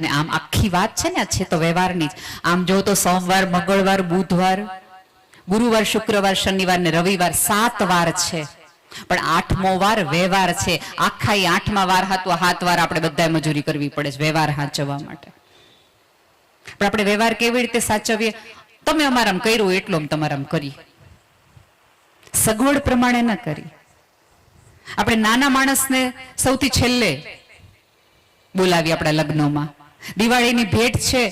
ને આમ આખી વાત છે ને છે તો વ્યવહારની જ. આમ જો તો સોમવાર, મંગળવાર, બુધવાર, ગુરુવાર, શુક્રવાર, શનિવાર ને રવિવાર 7 વાર છે, પણ 8મો વાર વ્યવહાર છે. આખા 8મા વાર હાથવા 7 વાર આપણે બધાએ મજૂરી કરવી પડે છે વ્યવહાર સાચવવા માટે. પણ આપણે વ્યવહાર કેવી રીતે સાચવીએ? તમે અમારામ કર્યું એટલો તમારામ કરી, સગવડ પ્રમાણે ન કરી. આપણે નાના માણસને સૌથી છેલ્લે બોલાવી આપણા લગ્નોમાં. દિવાળીની ભેટ છે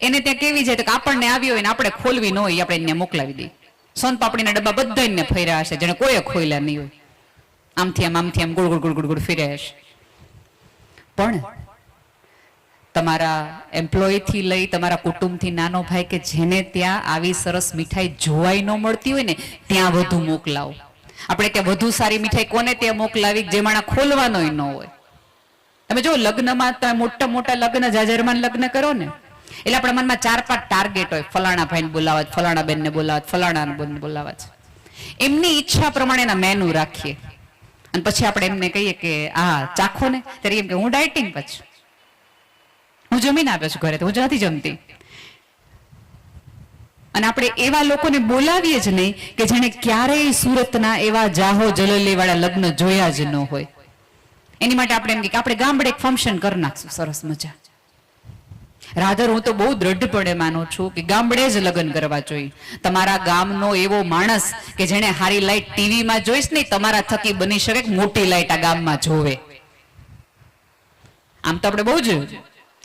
એને ત્યાં કેવી જાય તો આપણને આવી હોય ને આપણે ખોલવી ન હોય, આપણે એને મોકલાવી દઈએ. સોનપાપડીના ડબ્બા બધા એને ફર્યા હશે જેને કોઈ ખોલ્યા નહીં હોય, આમથી આમ good good good good good ફર્યા હશે. પણ તમારા એમ્પ્લોય થી લઈ તમારા કુટુંબથી નાનો ભાઈ કે જેને ત્યાં આવી સરસ મીઠાઈ જોવાય ન મળતી હોય ને ત્યાં વધુ મોકલાવો. આપણે ત્યાં વધુ સારી મીઠાઈ કોને ત્યાં મોકલાવી જે માણા ખોલવાનો ન હોય. તમે જો લગ્નમાં તમે મોટા મોટા લગ્ન, જાજરમાન લગ્ન કરો ને એટલે આપણા મનમાં 4-5 ટાર્ગેટ હોય. ફલાણા ભાઈને બોલાવા છે, ફલાણા બેનને બોલાવા છે, ફલાણા બેનને બોલાવા છે. એમની ઈચ્છા પ્રમાણેના મેનુ રાખીએ અને પછી આપણે એમને કહીએ કે આ ચાખો ને, ત્યારે એમ કે હું ડાયટિંગ પછી હું જમીને આવ્યો છું ઘરે, તો હું નથી જમતી. અને આપણે એવા લોકોને બોલાવીએ જ નહીં કે જેને ક્યારેય સુરતના એવા જાહો જલેલી વાળા લગ્ન જોયા જ ન હોય. એની માટે આપણે એમ કે આપણે ગામડે એક ફંક્શન કરી નાખશું સરસ મજા. રાધર હું તો બહુ દ્રઢપણે માનું છું કે ગામડે જ લગ્ન કરવા જોઈએ. તમારા ગામનો એવો માણસ કે જેને હારી લાઈટ ટીવીમાં જોઈશ નહીં, તમારા થકી બની શકે મોટી લાઈટ આ ગામમાં જોવે. આમ તો આપણે બહુ જોયું.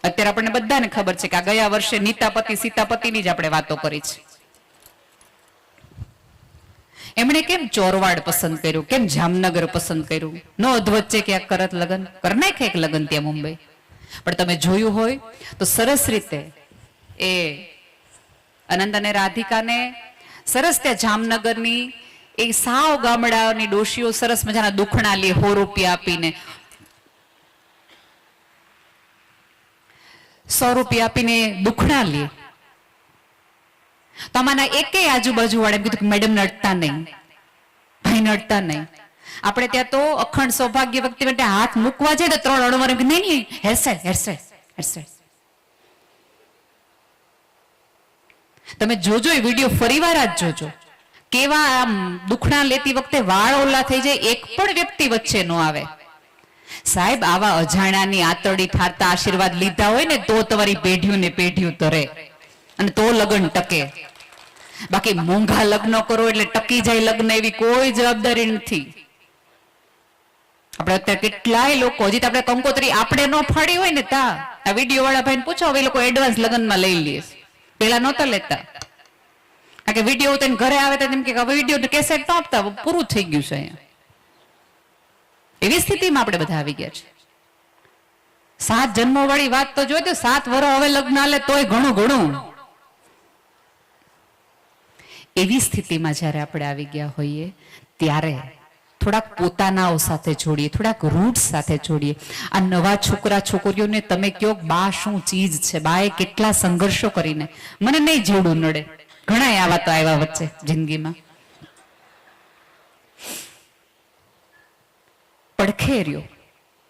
અત્યારે આપણને બધાને ખબર છે કે આ ગયા વર્ષે નીતાપતિ સીતાપતિની જ આપણે વાતો કરી છે. એમણે કેમ ચોરવાડ પસંદ કર્યું, કેમ જામનગર પસંદ કર્યું? નો અધવચ્ચે ક્યાંક કરત લગ્ન કરી નાખે એક લગ્ન ત્યાં મુંબઈ. પણ તમે જોયું હોય તો સરસ રીતે એ અનંત અને રાધિકાને સરસ ત્યાં જામનગરની એ સાવ ગામડાની ડોશીઓ સરસ મજાના દુખણા લે 100 રૂપિયા આપીને, 100 રૂપિયા આપીને દુખણા લે. તો આમાંના એકેય આજુબાજુ વાળા એમ કીધું કે મેડમ નડતા નહીં, ભાઈ નડતા નહીં. આપણે ત્યાં તો અખંડ સૌભાગ્ય વ્યક્તિ માટે હાથ મૂકવા જાય તો 3 અણવર એમ કે નહીં હેરસ્ટાઈલ હેરસ્ટાઈલ હેરસ્ટાઈલ. તમે જોજો એ વિડીયો ફરીવાર જ જોજો કેવા આમ દુખણા લેતી વખતે વાળ ઓલા થઈ જાય, એક પણ વ્યક્તિ વચ્ચે ન આવે. સાહેબ આવા અજાણાની આતરડી ઠારતા આશીર્વાદ લીધા હોય ને તો તમારી પેઢીઓ ને પેઢીઓ તરે અને તો લગ્ન ટકે. બાકી મોંઘા લગ્ન કરો એટલે ટકી જાય લગ્ન એવી કોઈ જવાબદારી નથી. આપણે અત્યારે કેટલાય લોકો હજી આપણે કંકોત્રી આપણે ન ફાડી હોય ને તા આ વિડીયો વાળા ભાઈને પૂછો, હવે લોકો એડવાન્સ લગ્નમાં લઈ લે. પેલા નહોતા લેતા, કારણ કે વિડીયો તેને ઘરે આવે તો એમ કે વિડીયો કેસેટ ન આપતા, પૂરું થઈ ગયું છે અહીંયા. એવી સ્થિતિમાં આપણે બધા આવી ગયા છે. 7 જન્મો વાળી વાત તો જોઈ તો 7 વર્ષ હવે લગ્ન આલે તોય ઘણું ઘણું. એવી સ્થિતિમાં જ્યારે આપણે આવી ગયા હોઈએ ત્યારે થોડાક પોતાનાઓ સાથે જોડીએ, થોડાક રૂટ્સ સાથે જોડીએ. આ નવા છોકરા છોકરીઓને તમે કહો બા શું ચીજ છે, બાએ કેટલા સંઘર્ષો કરીને, મને નહીં જેવડું નડે, ઘણા આવા તો આવ્યા વચ્ચે જિંદગીમાં. પડખે રહ્યો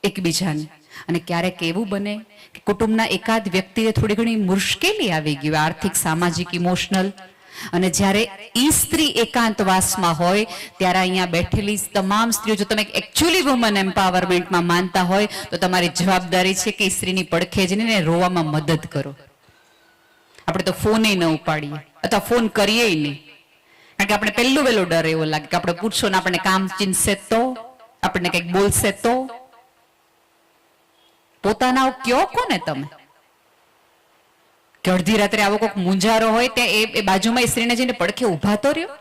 એકબીજાને. અને ક્યારેક એવું બને કે કુટુંબના એકાદ વ્યક્તિને થોડી ઘણી મુશ્કેલી આવી ગઈ, આર્થિક, સામાજિક, ઇમોશનલ, અને જ્યારે ઈ સ્ત્રી એકાંતવાસમાં હોય ત્યારે અહીંયા બેઠેલી તમામ સ્ત્રીઓ, જો તમે એકચ્યુઅલી વુમન એમ્પાવરમેન્ટમાં માનતા હોય તો તમારી જવાબદારી છે કે સ્ત્રીની પડખે જઈને રોવામાં મદદ કરો. આપણે તો ફોને ન ઉપાડીએ અથવા ફોન કરીએ નહીં, કારણ કે આપણે પહેલું વહેલો ડર એવો લાગે કે આપણે પૂછશો ને આપણને કામ ચીનશે તો, આપણને કંઈક બોલશે તો. પોતાના કયો કોને તમે કે અડધી રાત્રે આવો કોઈક મુંજારો હોય ત્યાં એ બાજુમાં સ્ત્રીને જઈને પડખે ઉભા તો રહ્યો,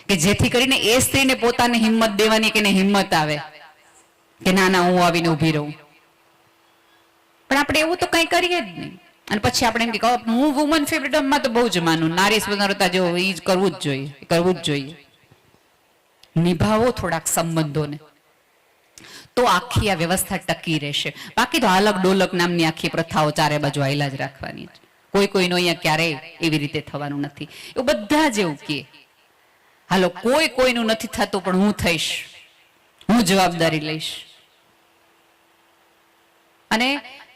કે જેથી કરીને એ સ્ત્રીને પોતાને હિંમત દેવાની કે હિંમત આવે કે ના ના હું આવીને ઉભી રહું. પણ આપણે એવું તો કઈ કરીએ જ નહીં. અને પછી આપણે એમ કે હું વુમન ફ્રીડમમાં તો બહુ જ માનું, નારી સ્વતંત્રતા જો એ જ કરવું જ જોઈએ, કરવું જ જોઈએ. નિભાવો થોડાક સંબંધોને તો આખી આ વ્યવસ્થા ટકી રહેશે. બાકી તો હાલક ડોલક નામની આખી પ્રથાઓ ચારે બાજુ આયલા જ રાખવાની. કોઈ કોઈનો અહીંયા ક્યારેય એવી રીતે થવાનું નથી. એવું બધા જ એવું કહે, હાલો કોઈ કોઈનું નથી થતું પણ હું થઈશ, હું જવાબદારી લઈશ. અને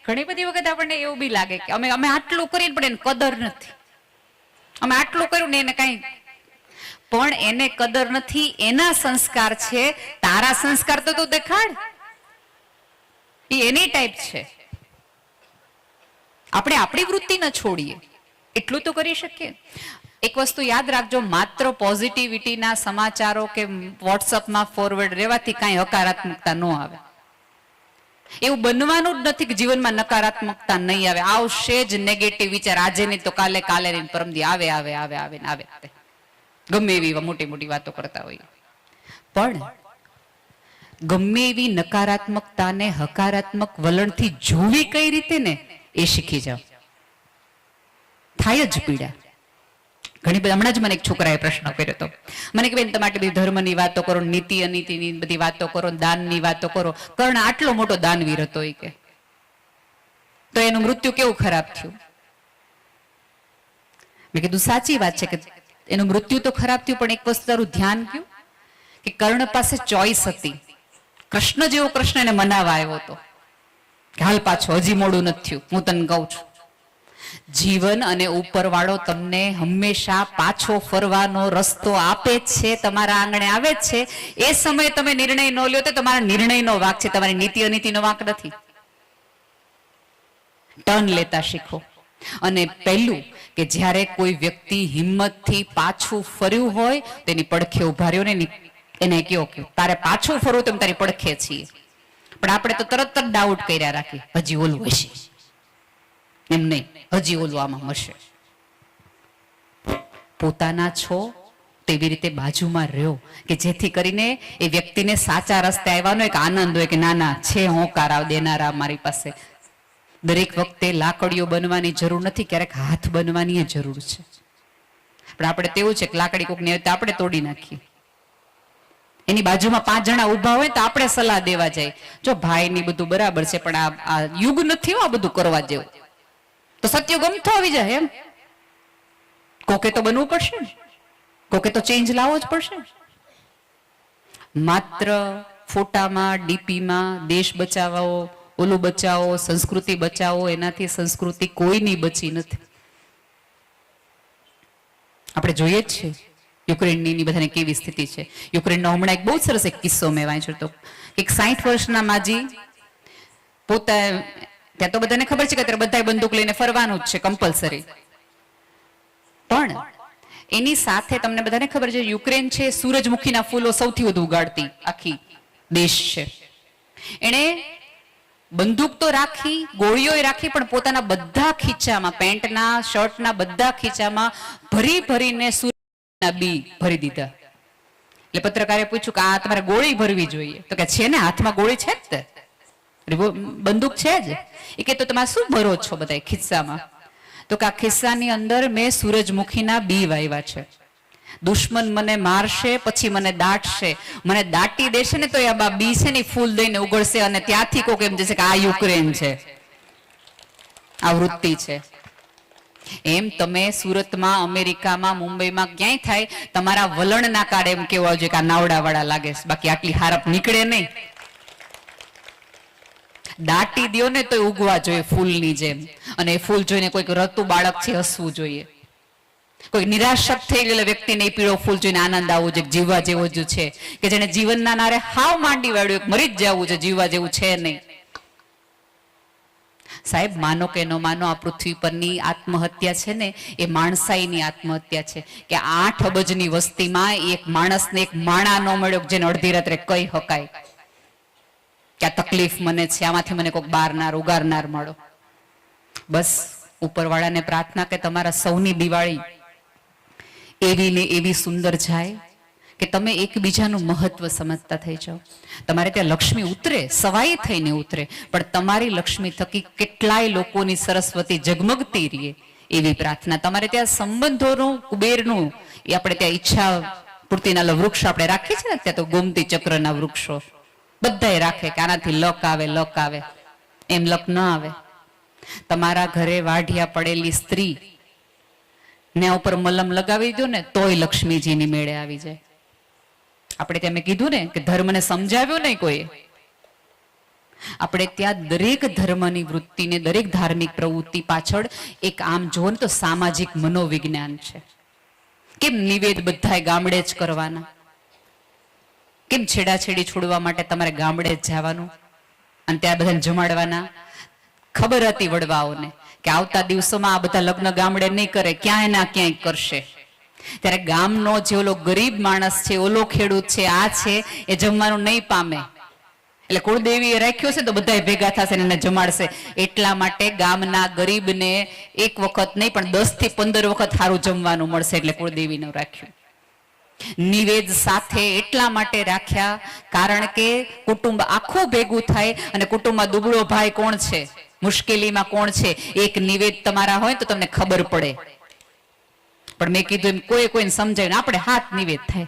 ઘણી બધી વખત આપણને એવું બી લાગે કે અમે આટલું કરીને પણ એને કદર નથી, અમે આટલું કર્યું ને એને કઈ, પણ એને કદર નથી, એના સંસ્કાર છે, તારા સંસ્કાર તો તું દેખાડ. એ એની ટાઈપ છે. આપણે આપણી વૃત્તિ ન છોડીએ, એટલું તો કરી શકીએ. એક વસ્તુ યાદ રાખજો, માત્ર પોઝિટિવિટીના સમાચારો કે વોટ્સઅપમાં ફોરવર્ડ રહેવાથી કાંઈ હકારાત્મકતા ન આવે. એવું બનવાનું જ નથી કે જીવનમાં નકારાત્મકતા નહીં આવે. આવશે જ નેગેટિવ વિચાર, આજે નહીં તો કાલે, કાલે નહીં પરમદી આવે આવે આવે આવે ને આવે. ગમે એવી મોટી મોટી વાતો કરતા હોય, પણ ગમે એવી નકારાત્મકતાને હકારાત્મક વલણથી જોવી કઈ રીતે ને એ શીખી જાઓ. થાય જ પીડા. ઘણી બધી, હમણાં જ મને એક છોકરાએ પ્રશ્ન કર્યો હતો. મને કે બેન તમે આટલી બધી ધર્મની વાતો કરો, નીતિ અનીતિની બધી વાતો કરો, દાનની વાતો કરો, કર્ણ આટલો મોટો દાનવીર હતો એ કે, તો એનું મૃત્યુ કેવું ખરાબ થયું. મેં કીધું સાચી વાત છે કે એનું મૃત્યુ તો ખરાબ થયું, પણ એક વસ્તુ તારું ધ્યાન ગયું કે કર્ણ પાસે ચોઈસ હતી. કૃષ્ણ જેવો કૃષ્ણ એને મનાવવા આવ્યો હતો કે હાલ પાછો, હજી મોડું નથી થયું, હું તને કહું છું. જીવન અને ઉપરવાળો તમને હંમેશા પાછો ફરવાનો રસ્તો આપે જ છે, તમારા આંગણે આવે જ છે. એ સમયે તમે નિર્ણય ન લ્યો તો તમારા નિર્ણયનો વાંક છે, તમારી નીતિ અનીતિનો વાંક નથી. ટર્ન લેતા શીખો. અને પહેલું કે જ્યારે કોઈ વ્યક્તિ હિંમતથી પાછું ફર્યું હોય તેની પડખે ઉભા રહ્યો ને, એને કયો કે તારે પાછું ફરવું તો તારી પડખે છીએ. પણ આપણે તો તરત જ ડાઉટ કર્યા રાખીએ, હજી ઓલું હશે, એમ નહીં, હજી ઓલું આમાં હશે. પોતાના છો તેવી રીતે બાજુમાં રહ્યો કે જેથી કરીને એ વ્યક્તિને સાચા રસ્તે આવવાનો એક આનંદ હોય કે ના ના છે હોંકાર દેનારા મારી પાસે. દરેક વખતે લાકડીઓ બનવાની જરૂર નથી, ક્યારેક હાથ બનવાની જરૂર છે. પણ આપણે તેવું છે કે લાકડી કોકની હોય તો આપણે તોડી નાખીએ. એની બાજુમાં 5 જણા ઉભા હોય તો આપણે સલાહ દેવા જાય, જો ભાઈ ની બધું બરાબર છે પણ આ યુગ નથી આ બધું કરવા જેવું, તો સત્ય ગમતો આવી જાય. એમ કોકે તો બનવું પડશે ને, કોકે તો ચેન્જ લાવવો જ પડશે. માત્ર ફોટામાં ડીપીમાં દેશ બચાવો, ઓલું બચાવો, સંસ્કૃતિ બચાવો, એનાથી સંસ્કૃતિ કોઈની બચી નથી. આપણે જોઈએ જ છે યુક્રેનની બધાને કેવી સ્થિતિ છે. યુક્રેનનો હમણાં એક બહુ સરસ એક કિસ્સો મેં વાંચ્યો હતો. એક 60 વર્ષના માજી પોતા, ત્યાં તો બધાને ખબર છે કે અત્યારે બધા બંદૂક લઈને ફરવાનું જ છે કમ્પલસરી, પણ એની સાથે તમને બધાને ખબર છે યુક્રેન છે સૂરજમુખીના ફૂલો સૌથી વધુ ઉગાડતી આખી દેશ છે. એણે બંદૂક તો રાખી, ગોળીઓ રાખી, પણ પોતાના બધા ખીચામાં, પેન્ટના શર્ટના બધા ખીચામાં ભરી ભરીને સૂરજના બી ભરી દીધા. એટલે પત્રકારે પૂછ્યું કે આ તમારે ગોળી ભરવી જોઈએ, તો કે છે ને હાથમાં ગોળી છે જ, બંદૂક છે જ. એ કે તો તમારે શું ભરો છો બધા ખિસ્સામાં? તો કે આ ખિસ્સાની અંદર મેં સૂરજમુખીના બી વાવ્યા છે. દુશ્મન મને મારશે પછી મને દાટશે, મને દાટી દેશે ને તો આ બી છે ને ફૂલ દઈને ઉગડશે અને ત્યાંથી કોક એમ જશે કે આ યુક્રેન છે, આ વૃત્તિ છે. એમ તમે સુરતમાં, અમેરિકામાં, મુંબઈમાં ક્યાંય થાય, તમારા વલણના કાળે એમ કેવું આવજો કે આ નાવડા વાળા લાગે છે, બાકી આટલી હારપ નીકળે નહીં. દાટી દો ને તો ઉગવા જોઈએ ફૂલની જેમ, અને એ ફૂલ જોઈને કોઈક રતું બાળક છે હસવું જોઈએ, કોઈ નિરાશક થઈ ગયેલા વ્યક્તિને પીળો ફૂલ જોઈને આનંદ આવવો જોઈએ, જીવવા જેવો જ છે. કે જેને જીવનના નારે હાવ માંડી વાળ્યું, મરી જ જવું છે, જીવવા જેવું છે નહીં. સાહેબ માનો કે ન માનો, આ પૃથ્વી પરની આત્મહત્યા છે ને એ માણસાઈની આત્મહત્યા છે. કે 8 અબજની વસ્તીમાં એક માણસને એક માણા ન મળ્યો જેને અડધી રાત્રે કહી હકાય કે આ તકલીફ મને છે, આમાંથી મને કોઈક બારનાર ઉગારનાર મળો. બસ ઉપરવાળાને પ્રાર્થના કે તમારા સૌની દિવાળી એવી ને એવી સુંદર જાય કે તમે એકબીજાનું મહત્વ સમજતા થઈ જાઓ. તમારે ત્યાં લક્ષ્મી ઉતરે, સવાઈ થઈને ઉતરે, પણ તમારી લક્ષ્મી થકી કેટલાય લોકોની સરસ્વતી જગમગતી રહે એવી પ્રાર્થના. તમારે ત્યાં સંબંધોનું, કુબેરનું, એ આપણે ત્યાં ઈચ્છા પૂર્તિના વૃક્ષ આપણે રાખીએ છીએ ને, ત્યાં તો ગોમતી ચક્રના વૃક્ષો બધાય રાખે કે આનાથી લક આવે, લક આવે. એમ લક ન આવે. તમારા ઘરે વાઢિયા પડેલી સ્ત્રી ને ઉપર મલમ લગાવી દો ને તોય લક્ષ્મીજીની મેળે આવી જાય. આપણે ત્યાં મેં કીધું ને કે ધર્મને સમજાવ્યો નહીં કોઈ, આપણે ત્યાં દરેક ધર્મની વૃત્તિને, દરેક ધાર્મિક પ્રવૃત્તિ પાછળ એક આમ જુઓ ને તો સામાજિક મનોવિજ્ઞાન છે. કેમ નિવેદ બધાય ગામડે જ કરવાના? કેમ છેડાછેડી છોડવા માટે તમારે ગામડે જ જવાનું અને ત્યાં બધાને જમાડવાના? ખબર હતી વડવાઓને કે આવતા દિવસોમાં આ બધા લગ્ન ગામડે નહીં કરે, ક્યાંય ના ક્યાંય કરશે. ત્યારે ગામનો જે ઓલો ગરીબ માણસ છે, ઓલો ખેડૂત છે, આ છે, એ જમવાનું નહીં પામે. એટલે કુળદેવીએ રાખ્યો છે તો બધા ભેગા થશે ને એને જમાડશે. એટલા માટે ગામના ગરીબને એક વખત નહીં પણ 10 થી 15 વખત સારું જમવાનું મળશે, એટલે કુળદેવીનું રાખ્યું. નિવેદ સાથે એટલા માટે રાખ્યા કારણ કે કુટુંબ આખું ભેગું થાય અને કુટુંબમાં દુબળો ભાઈ કોણ છે, મુશ્કેલીમાં કોણ છે, એક નિવેદ તમારા હોય તો તમને ખબર પડે. પણ મેં કીધું એમ કોઈને સમજાય ને આપણે હાથ નિવેદ થાય,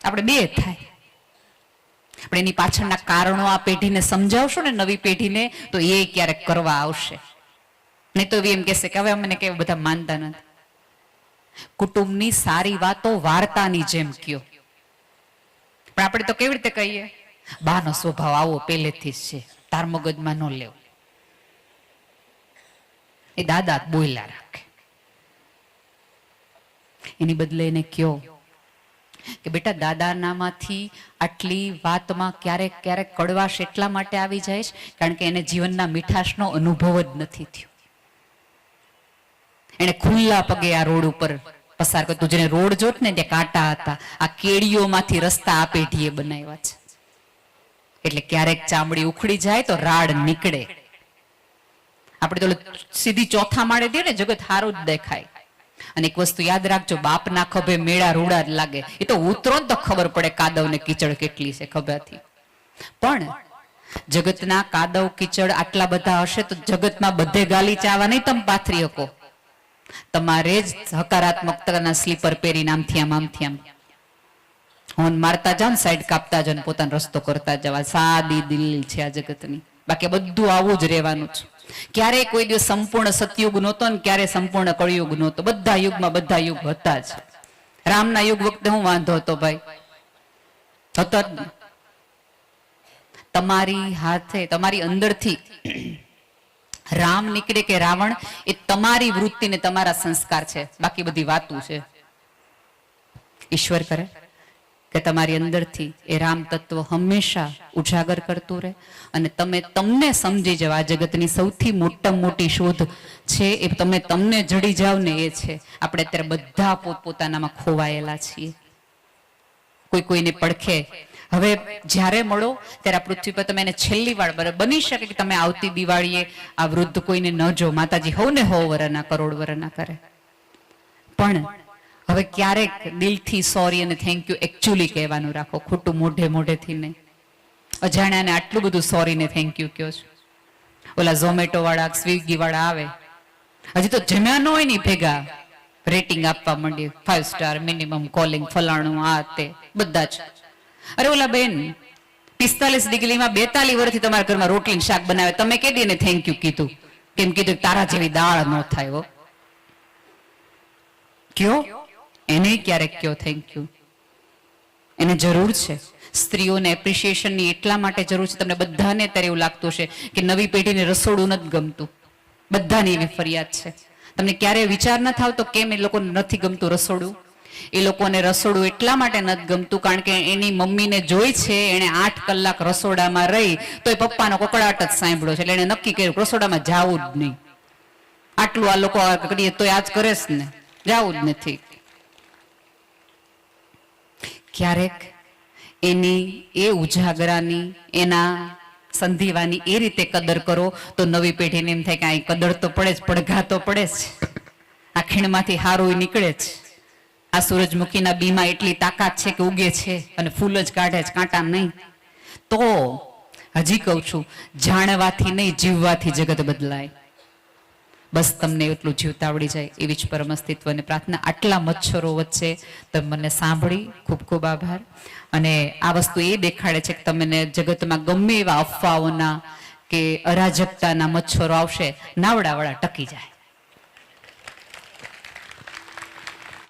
આપણે બે થાય. આપણે એની પાછળના કારણો આ પેઢીને સમજાવશો ને, નવી પેઢીને, તો એ ક્યારેક કરવા આવશે. નહીં તો એમ કહેશે કે હવે અમને કેવા બધા માનતા નથી. કુટુંબની સારી વાતો વાર્તાની જેમ કયો. પણ આપણે તો કેવી રીતે કહીએ, બાનો સ્વભાવ આવો પહેલેથી જ છે, તાર મગજમાં ન લેવો. એ દાદા બોયલા રાખે. એની બદલે એને કયો કે બેટા દાદાનામાંથી આટલી વાતમાં ક્યારેક ક્યારેક કડવાશ એટલા માટે આવી જાય છે કારણ કે એને જીવનના મીઠાશનો અનુભવ જ નથી થયો. એને ખુલ્લા પગે આ રોડ ઉપર પસાર કરતું, જેને રોડ જોત ને ત્યાં કાંટા હતા, આ કેડીઓમાંથી રસ્તા આ પેઢીએ બનાવ્યા છે. એટલે ક્યારેક ચામડી ઉખડી જાય તો રાડ નીકળે. આપણે તો સીધી ચોથા માળે દે ને જગત સારું જ દેખાય. અને એક વસ્તુ યાદ રાખજો, બાપના ખભે મેળા રૂડા જ લાગે. એ તો ઉતરો તો ખબર પડે કાદવ ને કીચડ કેટલી છે ખભાથી. પણ જગતના કાદવ કીચડ આટલા બધા હશે તો જગતમાં બધે ગાલી ચાવા નહીં તમે પાથરી શકો. તમારે જ હકારાત્મકતાના સ્લીપર પહેરીને આમથી આમ હોન મારતા જાવ ને, સાઈડ કાપતા જાવ ને પોતાનો રસ્તો કરતા જવા. સાદી દિલ છે આ જગતની. બાકી બધું આવું જ રહેવાનું છે. ક્યારે કોઈ દિવસ સંપૂર્ણ સતયુગ નહોતો ને ક્યારે સંપૂર્ણ કળિયુગ નહોતો. બધા યુગમાં બધા યુગ હતા જ. રામના યુગ વખતે હું વાંધો હતો ભાઈ? હતો જ. તમારી હાથે, તમારી અંદરથી રામ નીકળે કે રાવણ, એ તમારી વૃત્તિ ને તમારા સંસ્કાર છે. બાકી બધી વાતું છે. ઈશ્વર કરે કે તમારી અંદરથી એ રામ તત્વ હંમેશા ઉજાગર કરતું રહે અને તમને સમજી જાવ. આ જગતની સૌથી મોટી શોધ છે એ તમને જડી જાવ ને, એ છે આપણે અત્યારે બધા પોતપોતાનામાં ખોવાયેલા છીએ. કોઈને પડખે. હવે જ્યારે મળો ત્યારે આ પૃથ્વી પર તમે એને છેલ્લી વાર, બની શકે કે તમે આવતી દિવાળીએ આ વૃદ્ધ કોઈને ન જો, માતાજી હોવને હો વરના કરોડ વરના કરે. પણ હવે ક્યારેક દિલથી સોરી અને થેન્ક યુ એકચ્યુઅલી કહેવાનું રાખો, ખોટું મોઢેથી નહીં. અજાણ્યાને આટલું બધું સોરી ને થેન્ક યુ કહો છો. ઓલા ઝોમેટો વાળા, સ્વિગી વાળા આવે, હજી તો જમ્યા ન હોય ને ભેગા રેટિંગ આપવા માંડી, 5 સ્ટાર મિનિમમ, કોલિંગ, ફલાણું, આ તે બધા જ. અરે ઓલા બેન 45 ડિગ્રીમાં 42 વર્ષથી તમારા ઘરમાં રોટલી શાક બનાવે, તમે કેદી એને થેન્ક યુ કીધું? કેમ કીધું તારા જેવી દાળ ન થાય હો. કયો એને ક્યારેક કયો થેન્ક યુ. એને જરૂર છે. સ્ત્રીઓને એપ્રિશિએશનની એટલા માટે જરૂર છે. તમને બધાને અત્યારે એવું લાગતું છે કે નવી પેઢીને રસોડું નથી ગમતું. બધાની એવી ફરિયાદ છે. તમને ક્યારે વિચાર ન થાવ તો કેમ એ લોકોને નથી ગમતું રસોડું? એ લોકોને રસોડું એટલા માટે નથી ગમતું કારણ કે એની મમ્મીને જોઈ છે, એને 8 કલાક રસોડામાં રહી તો એ પપ્પાનો કકડાટ જ સાંભળ્યો છે. એટલે એને નક્કી કર્યું રસોડામાં જાવું જ નહીં. આટલું આ લોકો કરીએ તો આજ કરે જ ને, જાવું જ નથી. ક્યારેક એની એ ઉજાગરાની, એના સંધિવાની એ રીતે કદર કરો તો નવી પેઢીને એમ થાય કે આ કદર તો પડે જ, પડઘા તો પડે જ. આ ખીણમાંથી હારું નીકળે જ. આ સૂરજમુખીના બીમાં એટલી તાકાત છે કે ઉગે છે અને ફૂલ જ કાઢે છે, કાંટા નહીં. તો હજી કહું છું, જાણવાથી નહીં જીવવાથી જગત બદલાય. બસ તમને એટલું જીવતા આવડી જાય એવી જ પરમ અસ્તિત્વની પ્રાર્થના. આટલા મચ્છરો વચ્ચે તમે મને સાંભળી, ખૂબ ખૂબ આભાર. અને આ વસ્તુ એ દેખાડે છે કે તમને જગતમાં ગમે એવા અફવાઓના કે અરાજકતાના મચ્છરો આવશે, નાવડાવાળા ટકી જાય.